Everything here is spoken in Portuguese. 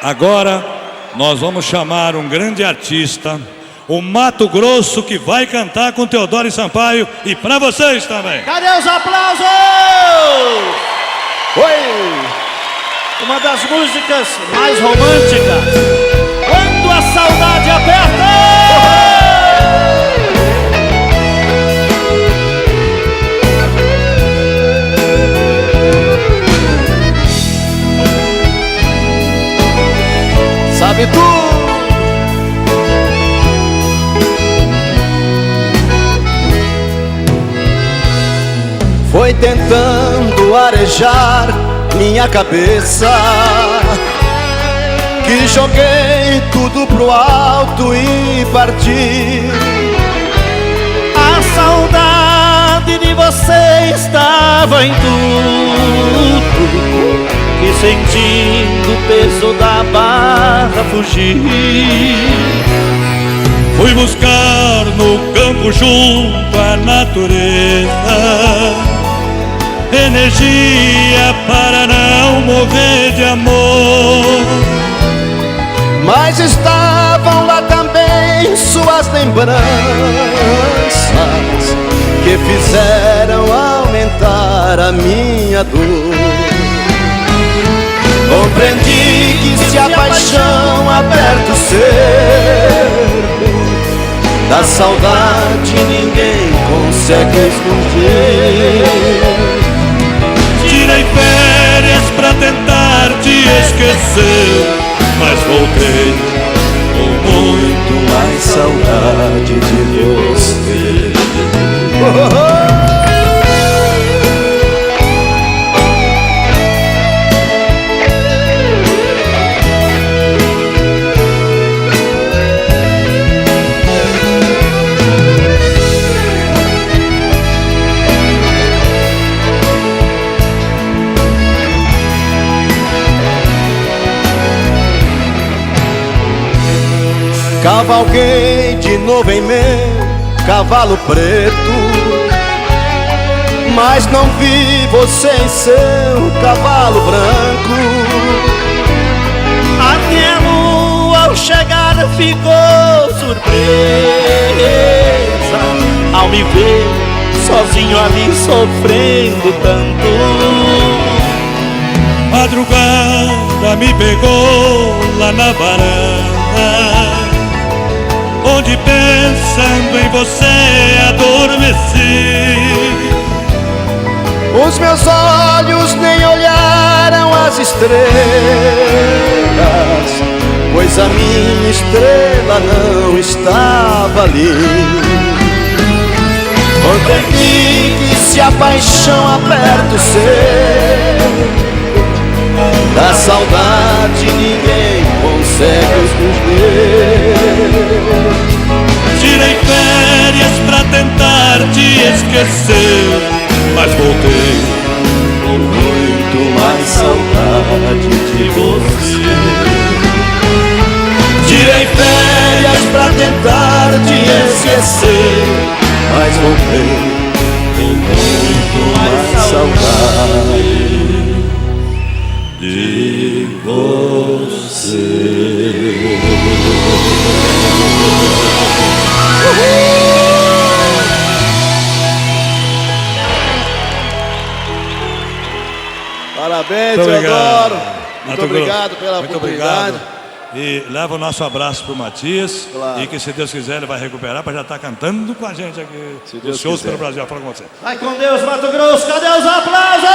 Agora nós vamos chamar um grande artista, o Mato Grosso, que vai cantar com Teodoro Sampaio e para vocês também. Cadê os aplausos? Oi! Uma das músicas mais românticas. Quando a saudade aperta! Sabe tu? Foi tentando arejar minha cabeça que joguei tudo pro alto e parti. A saudade de você estava em tudo, que sentindo o peso da barra fugir. Fui buscar no campo junto à natureza energia para não morrer de amor. Mas estavam lá também suas lembranças que fizeram aumentar a minha dor. Compreendi que se a paixão aperta o cerco da saudade, ninguém consegue esconder. Tirei férias pra tentar te esquecer, mas voltei com muito mais saudade de você. Cavalguei de novo em meu cavalo preto, mas não vi você em seu cavalo branco. Até a lua ao chegar ficou surpresa ao me ver sozinho ali sofrendo tanto. Madrugada me pegou lá na varanda, onde pensando em você adormeci. Os meus olhos nem olharam as estrelas, pois a minha estrela não estava ali. Compreendi que se a paixão aperta o cerco da saudade, ninguém consegue esconder. Tirei férias pra tentar te esquecer, mas voltei com muito mais saudade de você. Tirei férias pra tentar te esquecer, mas voltei com muito mais saudade de você. Parabéns, Muito Teodoro. Muito Mato obrigado Grosso. pela Muito oportunidade. obrigado. E leva o nosso abraço pro Matias. Claro. E que, se Deus quiser, ele vai recuperar para já estar cantando com a gente aqui. Se Os Deus shows quiser. pelo Brasil. Fala com você. Vai com Deus, Mato Grosso. Cadê os aplausos?